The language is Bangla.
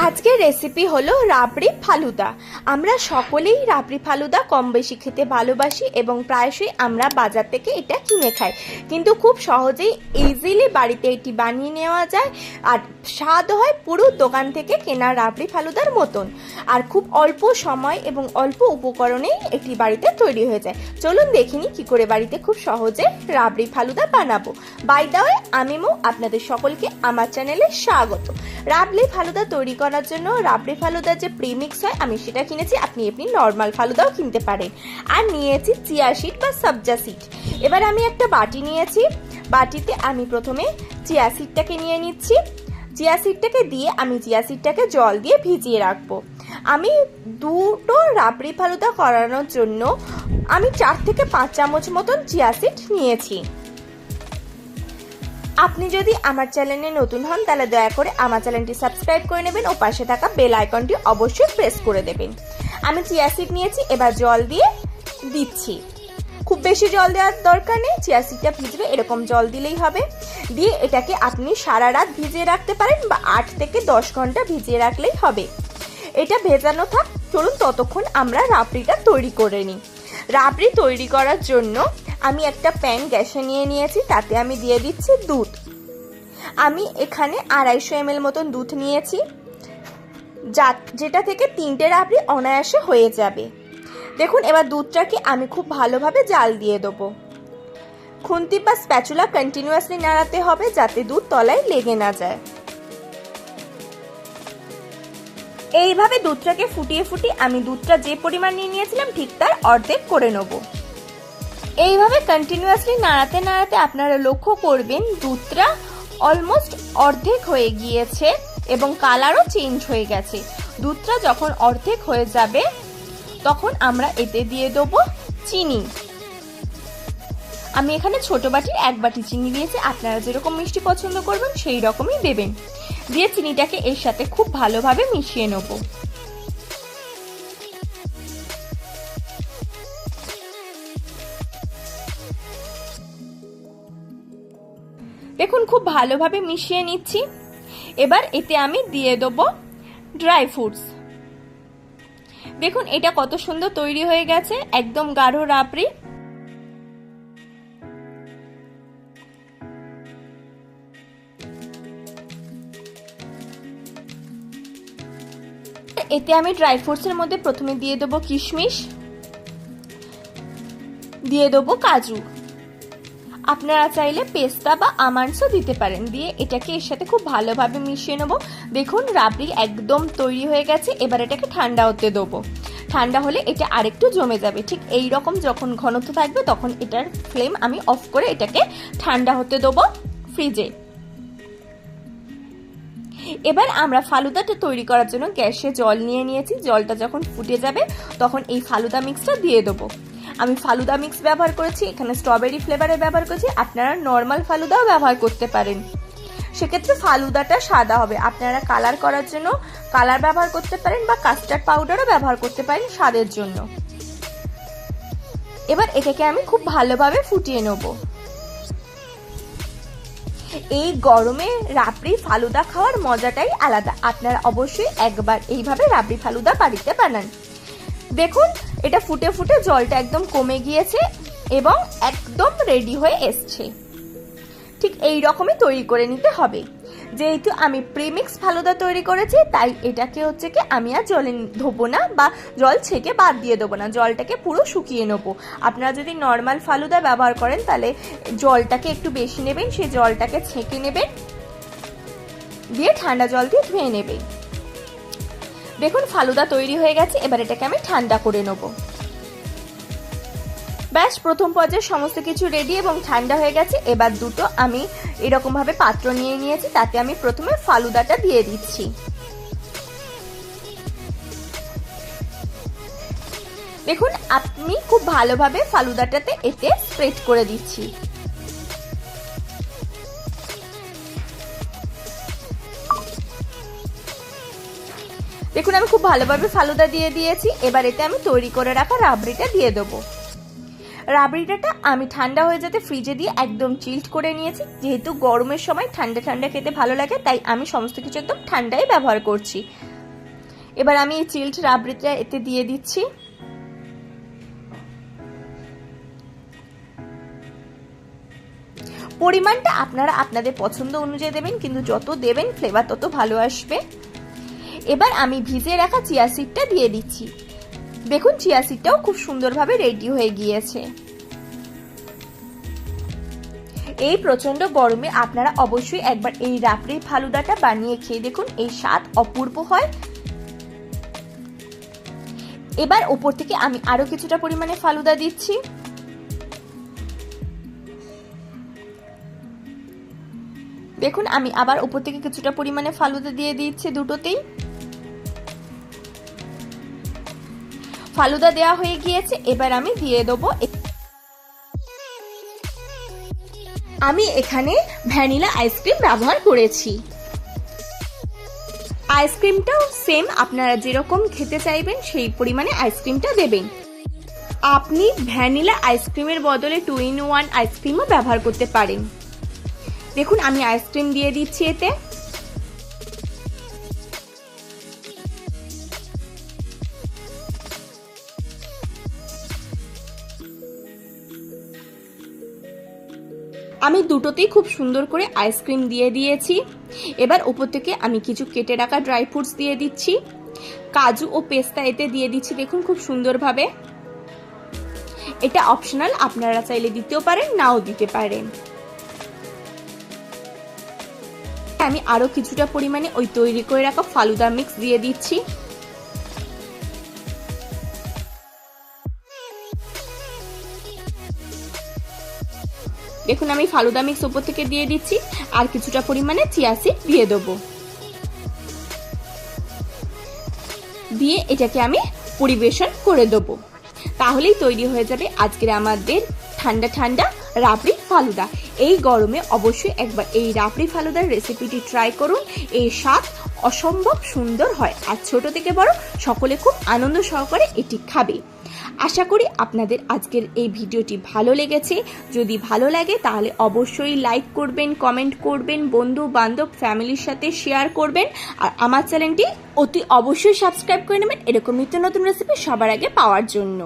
আজকের রেসিপি হলো রাবড়ি ফালুদা। আমরা সকলেই রাবড়ি ফালুদা কম বেশি খেতে ভালোবাসি এবং প্রায়শই আমরা বাজার থেকে এটা কিনে খাই, কিন্তু খুব সহজেই ইজিলি বাড়িতে এটি বানিয়ে নেওয়া যায় আর স্বাদ হয় পুরো দোকান থেকে কেনা রাবড়ি ফালুদার মতন। আর খুব অল্প সময় এবং অল্প উপকরণেই এটি বাড়িতে তৈরি হয়ে যায়। চলুন দেখিনি কি করে বাড়িতে খুব সহজে রাবড়ি ফালুদা বানাবো। বাই দ্য ওয়ে, আমি মৌ, আপনাদের সকলকে আমার চ্যানেলে স্বাগত। রাবড়ি ফালুদা তৈরি করার জন্য রাবড়ি ফালুদার যে প্রিমিক্স হয় আমি সেটা কিনেছি, আপনি নর্মাল ফালুদাও কিনতে পারেন। আর নিয়েছি চিয়া সিড বা সবজা সিড। এবার আমি একটা বাটি নিয়েছি, বাটিতে আমি প্রথমে চিয়া সিডটাকে নিয়ে নিচ্ছি। চিয়া সিডটাকে দিয়ে আমি চিয়া সিডটাকে জল দিয়ে ভিজিয়ে রাখবো। আমি দুটো রাবড়ি ফালুদা করানোর জন্য আমি 4 থেকে 5 চামচ মতন চিয়া সিড নিয়েছি। আপনি যদি আমার চ্যানেলে নতুন হন তাহলে দয়া করে আমার চ্যানেলটি সাবস্ক্রাইব করে নেবেন ও পাশে থাকা বেল আইকনটি অবশ্যই প্রেস করে দেবেন। আমি চিয়া সিড নিয়েছি, এবার জল দিয়ে দিচ্ছি। খুব বেশি জল দেওয়ার দরকার নেই, চিয়া সিডটা ভিজবে এরকম জল দিলেই হবে। দিয়ে এটাকে আপনি সারা রাত ভিজিয়ে রাখতে পারেন বা 8 থেকে 10 ঘন্টা ভিজিয়ে রাখলেই হবে। এটা ভেজানো থাক, চলুন ততক্ষণ আমরা রাবড়িটা তৈরি করে নিই। রাবড়ি তৈরি করার জন্য আমি একটা প্যান গ্যাসে নিয়ে নিয়েছি, তাতে আমি দিয়ে দিচ্ছি দুধ। আমি এখানে 250 ml মতন দুধ নিয়েছি, যেটা থেকে 3টে রাবড়ি অনায়াসে হয়ে যাবে। দেখুন, এবার দুধটাকে আমি খুব ভালোভাবে জাল দিয়ে দেবো। খুন্তি বা স্প্যাচুলা কন্টিনিউয়াসলি নাড়াতে হবে যাতে দুধ তলায় লেগে না যায়। এইভাবে দুধটাকে ফুটিয়ে ফুটিয়ে আমি দুধটা যে পরিমাণ নিয়ে নিয়েছিলাম ঠিক তার অর্ধেক করে নেব। এইভাবে কন্টিনিউয়াসলি নাড়াতে নাড়াতে আপনারা লক্ষ্য করবেন দুধটা অলমোস্ট অর্ধেক হয়ে গিয়েছে এবং কালারও চেঞ্জ হয়ে গেছে। দুধটা যখন অর্ধেক হয়ে যাবে তখন আমরা এতে দিয়ে দেবো চিনি। আমি এখানে ছোট বাটির 1 বাটি চিনি দিয়েছি, আপনারা যেরকম মিষ্টি পছন্দ করবেন সেই রকমই দেবেন। দিয়ে চিনিটাকে এর সাথে খুব ভালোভাবে মিশিয়ে নেব। দেখুন, খুব ভালোভাবে মিশিয়ে নিচ্ছি। এবার এতে আমি দিয়ে দেবো ড্রাই ফ্রুটস। দেখুন এটা কত সুন্দর তৈরি হয়ে গেছে, একদম গাঢ় রাবড়ি। এতে আমি ড্রাই ফ্রুটসের মধ্যে প্রথমে দিয়ে দেবো কিশমিশ, দিয়ে দেবো কাজু। আপনারা চাইলে পেস্তা বা আমন্ডসও দিতে পারেন। দিয়ে এটাকে এর সাথে খুব ভালোভাবে মিশিয়ে নেব। দেখুন রাবড়ি একদম তৈরি হয়ে গেছে। এবার এটাকে ঠান্ডা হতে দেবো। ঠান্ডা হলে এটা আরেকটু জমে যাবে। ঠিক এই রকম যখন ঘনত্ব থাকবে তখন এটার ফ্লেম আমি অফ করে এটাকে ঠান্ডা হতে দেবো ফ্রিজে। এবার আমরা ফালুদাটা তৈরি করার জন্য গ্যাসে জল নিয়ে নিয়েছি। জলটা যখন ফুটে যাবে তখন এই ফালুদা মিক্সটা দিয়ে দেবো। আমি ফালুদা মিক্স ব্যবহার করেছি, এখানে স্ট্রবেরি ফ্লেভারের ব্যবহার করেছি। আপনারা নর্মাল ফালুদাও ব্যবহার করতে পারেন, সেক্ষেত্রে ফালুদাটা সাদা হবে। আপনারা কালার করার জন্য কালার ব্যবহার করতে পারেন বা কাস্টার্ড পাউডারও ব্যবহার করতে পারেন স্বাদের জন্য। এবার এটাকে আমি খুব ভালোভাবে ফুটিয়ে নেব। এই গরমে রাবড়ি ফালুদা খাওয়ার মজাটাই আলাদা। আপনারা অবশ্যই একবার এইভাবে রাবড়ি ফালুদা বাড়িতে বানান। দেখুন এটা ফুটে ফুটে জলটা একদম কমে গিয়েছে এবং একদম রেডি হয়ে এসছে। ঠিক এই রকমই তৈরি করে নিতে হবে। যেহেতু আমি প্রিমিক্স ফালুদা তৈরি করেছি তাই এটাকে কি আমি আর জলে ধোবো না বা জল ছেঁকে বাদ দিয়ে দেবো না, জলটাকে পুরো শুকিয়ে নেবো। আপনারা যদি নর্মাল ফালুদা ব্যবহার করেন তাহলে জলটাকে একটু বেশি নেবেন, সেই জলটাকে ছেঁকে নেবেন, দিয়ে ঠান্ডা জল দিয়ে ধুয়ে নেবেন। দেখুন ফালুদা তৈরি হয়ে গেছে। এবার এটাকে আমি ঠান্ডা করে নেব। ব্যাস, প্রথম পর্যায়ে সমস্ত কিছু রেডি এবং ঠান্ডা হয়ে গেছে। এবার দুটো আমি এরকম ভাবে পাত্র নিয়ে নিয়েছি, তাতে আমি প্রথমে ফালুদাটা দিয়ে দিচ্ছি। দেখুন আমি খুব ভালোভাবে ফালুদাটাতে এতে স্প্রেড করে দিচ্ছি। দেখুন আমি খুব ভালোভাবে ফালুদা দিয়ে দিয়েছি। এবার এতে আমি তৈরি করে রাখা রাবড়িটা দিয়ে দেবো। রাবড়িটা আমি ঠান্ডা হয়ে যেতে ফ্রিজে দিয়ে একদম চিল্ড করে নিয়েছি। যেহেতু গরমের সময় ঠান্ডা ঠান্ডা খেতে ভালো লাগে, তাই আমি সমস্ত কিছু একদম ঠান্ডাই ব্যবহার করছি। এবার আমি এই চিল্ড রাবড়িটা এতে দিয়ে দিচ্ছি। পরিমাণটা আপনারা আপনাদের পছন্দ অনুযায়ী দেবেন, কিন্তু যত দেবেন ফ্লেভার তত ভালো আসবে। এবার আমি ভিজিয়ে রাখা চিয়া সিডটা দিয়ে দিচ্ছি। দেখুন চিয়া সিডটাও খুব সুন্দরভাবে রেডি হয়ে গিয়েছে। এই প্রচন্ড গরমে আপনারা অবশ্যই একবার এই রাবড়ির ফালুদাটা বানিয়ে খেয়ে দেখুন, এই স্বাদ অপূর্ব হয়। এবার উপর থেকে আমি আরো কিছুটা পরিমাণে ফালুদা দিচ্ছি। দেখুন আমি আবার উপর থেকে কিছুটা পরিমাণে ফালুদা দিয়ে দিচ্ছি দুটোতেই। ফালুদা দেওয়া হয়ে গিয়েছে। এবার আমি দিয়ে দেবো, আমি এখানে ভ্যানিলা আইসক্রিম ব্যবহার করেছি। আইসক্রিমটাও সেম আপনারা যেরকম খেতে চাইবেন সেই পরিমাণে আইসক্রিমটা দেবেন। আপনি ভ্যানিলা আইসক্রিমের বদলে 2-in-1 আইসক্রিমও ব্যবহার করতে পারেন। দেখুন আমি আইসক্রিম দিয়ে দিচ্ছি এতে। আমি দুটোতেই খুব সুন্দর করে আইসক্রিম দিয়ে দিয়েছি। এবার উপর থেকে আমি কিছু কেটে রাখা ড্রাই ফ্রুটস দিয়ে দিচ্ছি। কাজু ও পেস্তা এতে দিয়ে দিচ্ছি দেখুন খুব সুন্দরভাবে। এটা অপশনাল, আপনারা চাইলে দিতেও পারেন, নাও দিতে পারেন। আমি আরো কিছুটা পরিমাণে ওই তৈরি করে রাখা ফালুদা মিক্স দিয়ে দিচ্ছি। দেখুন আমি ফালুদা মিক্স উপর থেকে দিয়ে দিচ্ছি, আর কিছুটা পরিমাণে চিয়া সিড দিয়ে দেবো। দিয়ে এটাকে আমি পরিবেশন করে দেবো। তাহলেই তৈরি হয়ে যাবে আজকের আমাদের ঠান্ডা ঠান্ডা রাবড়ি ফালুদা। এই গরমে অবশ্যই একবার এই রাবড়ি ফালুদার রেসিপিটি ট্রাই করুন। এই স্বাদ অসম্ভব সুন্দর হয়, আর ছোট থেকে বড় সকলে খুব আনন্দ সহকারে এটি খাবে। আশা করি আপনাদের আজকের এই ভিডিওটি ভালো লেগেছে। যদি ভালো লাগে তাহলে অবশ্যই লাইক করবেন, কমেন্ট করবেন, বন্ধু বান্ধব ফ্যামিলির সাথে শেয়ার করবেন, আর আমার চ্যানেলটি অতি অবশ্যই সাবস্ক্রাইব করে নেবেন এরকম নিত্য নতুন রেসিপি সবার আগে পাওয়ার জন্য।